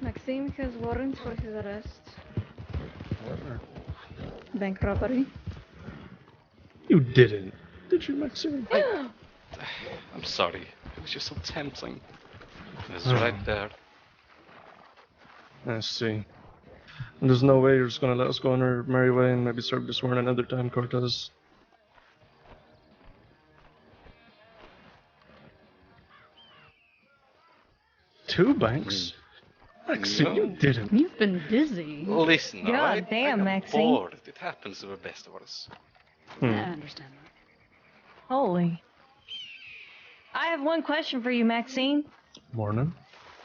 Maxime has warrants for his arrest. Whatever. Bank robbery. You didn't. Did you, Maxine? I'm sorry. It was just so tempting. It was right there. I see. And there's no way you're just gonna let us go on our merry way and maybe serve this warrant another time, Cortez. Two banks? Maxine, you didn't. You've been busy. Listen, God alright? damn, I am Maxine. bored. It happens to the best of us. I understand that. Holy. I have one question for you, Maxine. Morning.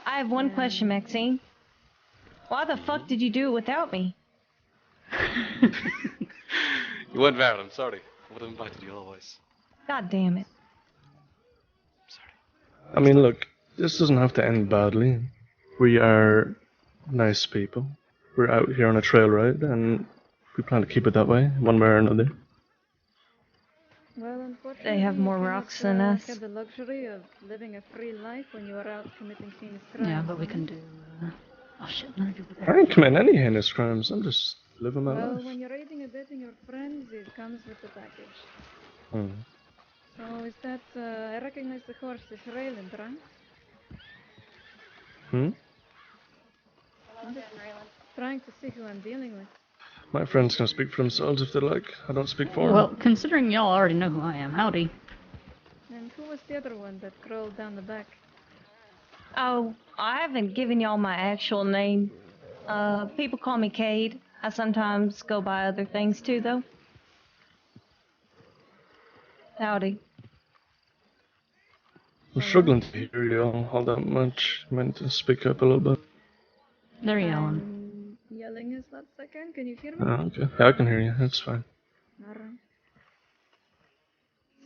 I have one question, Maxine. Why the fuck did you do it without me? You weren't there, I'm sorry. I would have invited you always. God damn it. Sorry. I mean, look, this doesn't have to end badly. We are nice people. We're out here on a trail ride, and we plan to keep it that way, one way or another. Well, unfortunately, They have more you rocks cannot, than us. have the luxury of living a free life when you are out committing heinous crimes. Yeah, but we can do. Oh shit, none of you were I there. ain't committing any heinous crimes. I'm just living my Well, life. when you're aiding and abetting your friends, it comes with the package. Hmm. So is that, I recognize the horse is Rayland, right? Hmm? I'm just trying to see who I'm dealing with. My friends can speak for themselves if they like. I don't speak for them. Well, considering y'all already know who I am, howdy. And who was the other one that crawled down the back? Oh, I haven't given y'all my actual name. People call me Cade. I sometimes go by other things too, though. Howdy. I'm struggling to hear you all that much. I meant to speak up a little bit. They're yelling. I'm yelling as last second. Can you hear me? Oh, okay. Yeah, I can hear you. That's fine. Alright.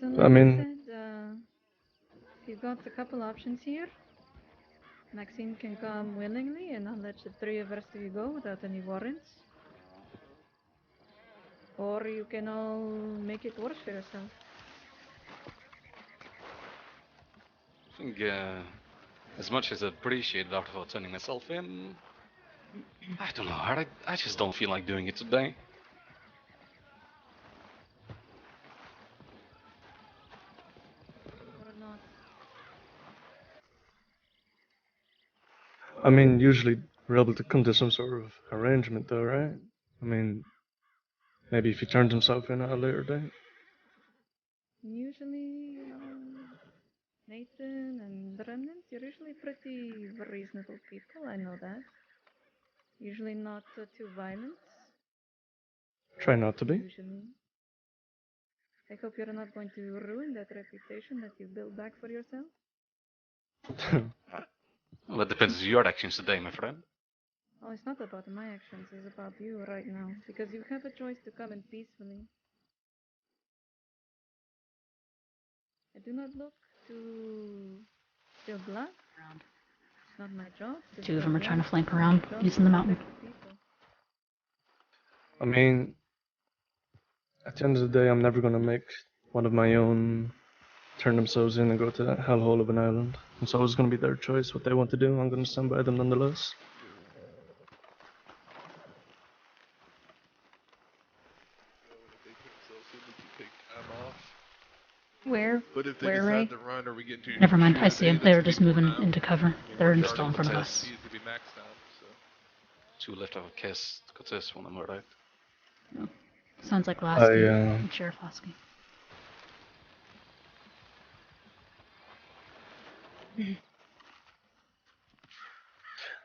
So I like mean- said, you've got a couple options here. Maxine can come willingly and I'll let the three of us of you go without any warrants. Or you can all make it worse for yourself. I think, as much as I appreciate the offer of turning myself in, I don't know, I just don't feel like doing it today. Or not. I mean, usually we're able to come to some sort of arrangement, though, right? I mean, maybe if he turns himself in at a later date. Usually, Nathan and the remnants, you're usually pretty reasonable people, I know that. Usually not too violent. Try not to be. Usually. I hope you're not going to ruin that reputation that you built back for yourself. Well, that depends on your actions today, my friend. Oh, it's not about my actions, it's about you right now. Because you have a choice to come in peacefully. I do not look to spill blood. It's not my job. Two of them are trying to flank around using the mountain. I mean, at the end of the day, I'm never gonna make one of my own turn themselves in and go to that hellhole of an island. It's always gonna be their choice what they want to do. I'm gonna stand by them nonetheless. Where? But if they Where, Ray? decide to run or we get to Never mind, I shoot see them. today, They were that's just people moving now. into cover. They're still in front of Cortez. us. Needs to be maxed out, so. Two left over cast Cortez one, am I right? Sounds like Lasky I, and Sheriff Lasky.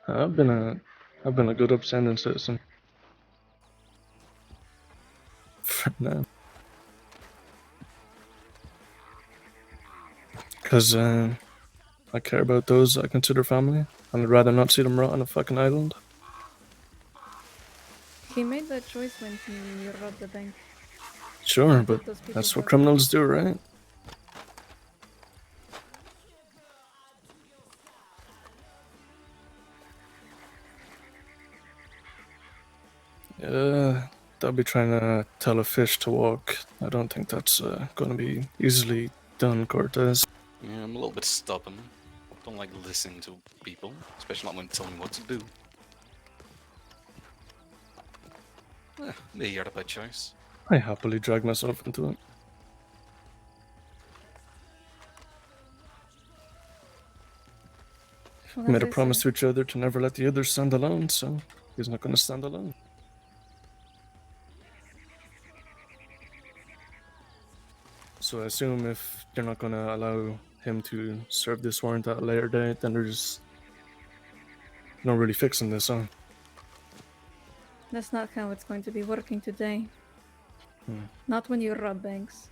I've been a good upstanding citizen. For now. Because, I care about those I consider family, and I'd rather not see them rot on a fucking island. He made that choice when he robbed the bank. Sure, but that's what criminals do, right? They'll be trying to tell a fish to walk. I don't think that's gonna be easily done, Cortez. Yeah, I'm a little bit stubborn. Don't like listening to people, especially not when they tell me what to do. Maybe you're the bad choice. I happily drag myself into it. Well, We as made a I promise said, to each other to never let the other stand alone, so he's not gonna stand alone. So I assume if you're not gonna allow him to serve this warrant at a later date, then there's no really fixing this, huh? that's not how it's going to be working today. Hmm. Not when you rob banks.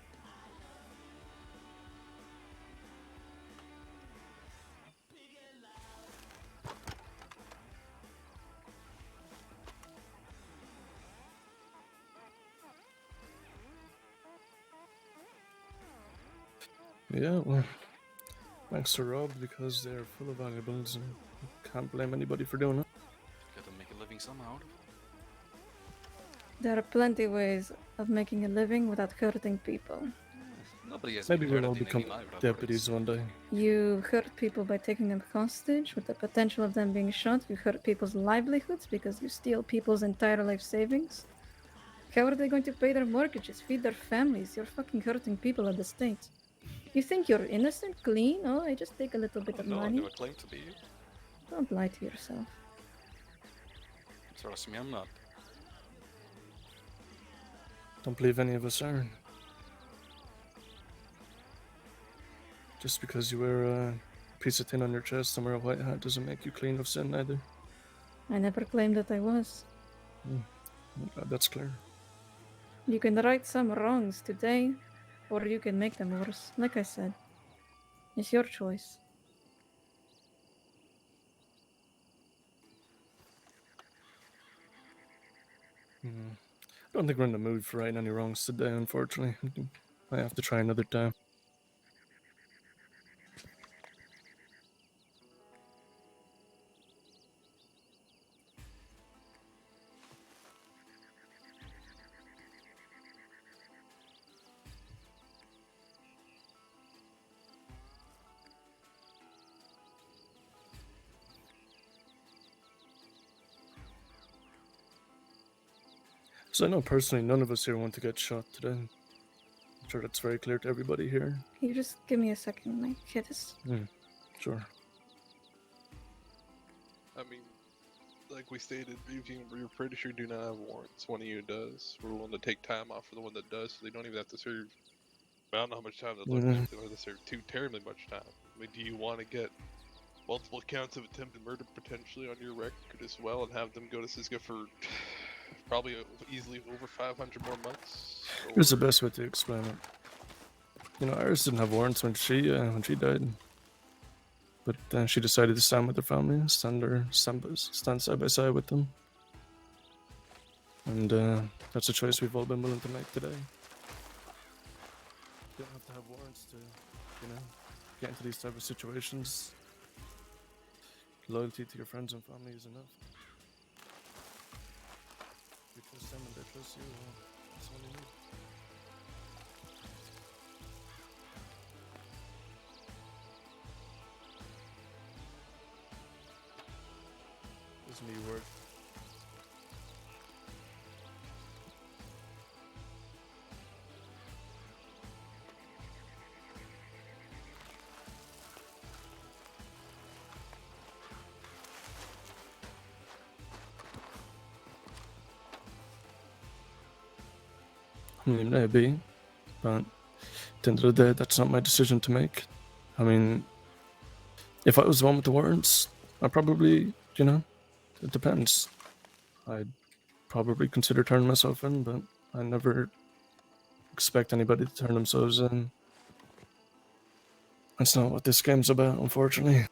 Yeah, well, banks are robbed because they're full of valuables, and you can't blame anybody for doing it. Gotta make a living somehow. There are plenty ways of making a living without hurting people. Nobody has Maybe been we'll hurt all in become any of my robberies. deputies one day. You hurt people by taking them hostage with the potential of them being shot. You hurt people's livelihoods because you steal people's entire life savings. How are they going to pay their mortgages, feed their families? You're fucking hurting people at the state. You think you're innocent, clean? Oh, I just take a little bit of No, I money. never claimed to be you. Don't lie to yourself. Trust me, I'm not. Don't believe any of us are. Just because you wear a piece of tin on your chest and wear a white hat doesn't make you clean of sin either. I never claimed that I was. That's clear. You can right some wrongs today, or you can make them worse. Like I said, it's your choice. I don't think we're in the mood for righting any wrongs today, unfortunately. I have to try another time. So I know personally none of us here want to get shot today. I'm sure that's very clear to everybody here. Can you just give me a second? My kid is. Sure. I mean, like we stated, we're pretty sure do not have warrants. One of you does. We're willing to take time off for the one that does, so they don't even have to serve. I don't know how much time they're looking at. They don't have to serve too terribly much time. I mean, do you want to get multiple counts of attempted murder potentially on your record as well, and have them go to Cisco for probably easily over 500 more months? Here's the best way to explain it. You know, Iris didn't have warrants when she died. But she decided to stand with her family, stand side by side with them. And that's a choice we've all been willing to make today. You don't have to have warrants to, get into these type of situations. Loyalty to your friends and family is enough. You trust them and they trust you, that's all you need. Doesn't me work. I mean, maybe, but at the end of the day, that's not my decision to make. I mean, if I was the one with the warrants, I probably, it depends. I'd probably consider turning myself in, but I never expect anybody to turn themselves in. That's not what this game's about, unfortunately. Maxine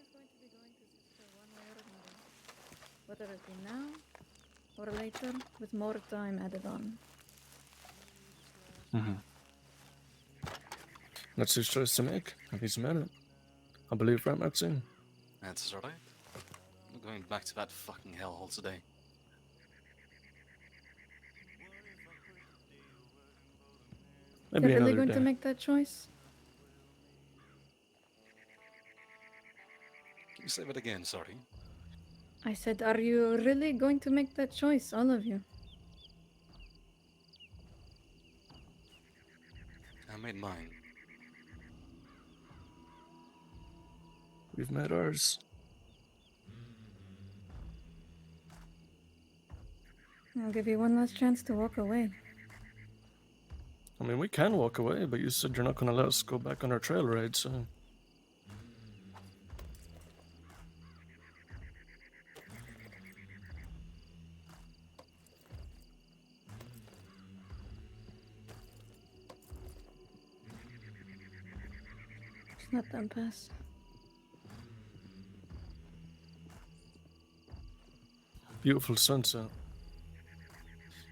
is going to be going to Cisco one way or another. Whether it be now or later, with more time added on. That's his choice to make, and he's made it. I believe, right, Maxine? That's alright. I'm going back to that fucking hellhole today. Maybe You're really another going day. to make that choice? Can you say that again? Sorry. I said, are you really going to make that choice, all of you? I made mine. We've made ours. I'll give you one last chance to walk away. I mean, we can walk away, but you said you're not going to let us go back on our trail ride, so... Let them pass. Beautiful sunset.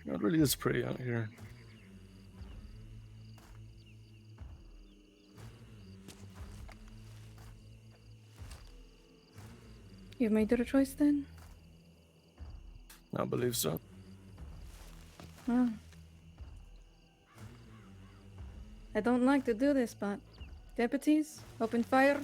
You know, it really is pretty out here. You've made your choice then? I believe so. Well, I don't like to do this, but deputies, open fire.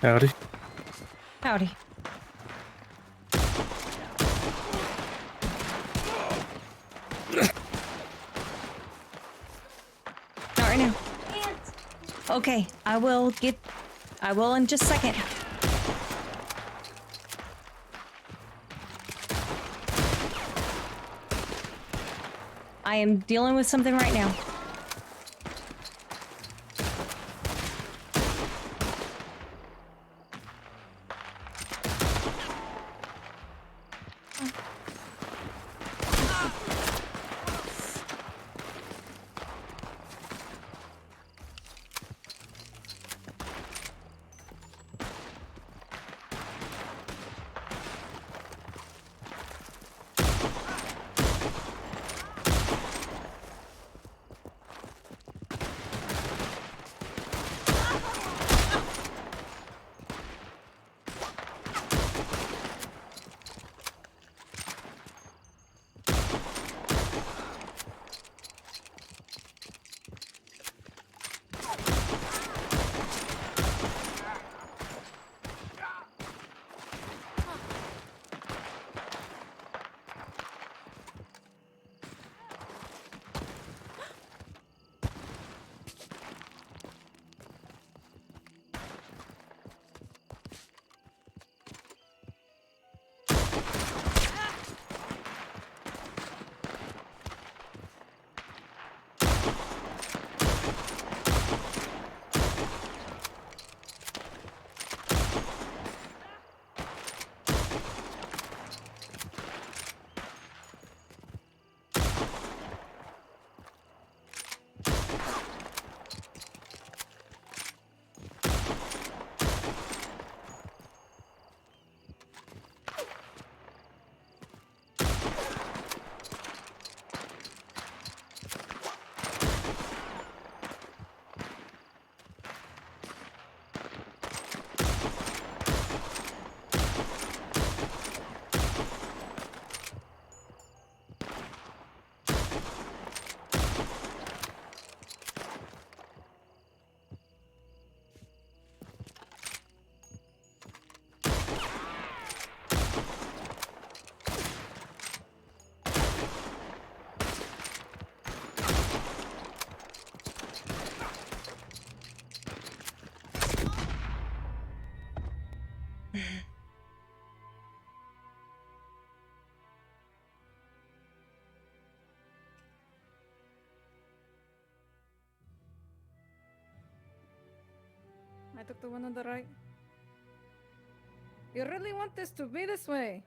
Howdy. Howdy. Not right now. Okay, I will in just a second. I am dealing with something right now. I took the one on the right. You really want this to be this way?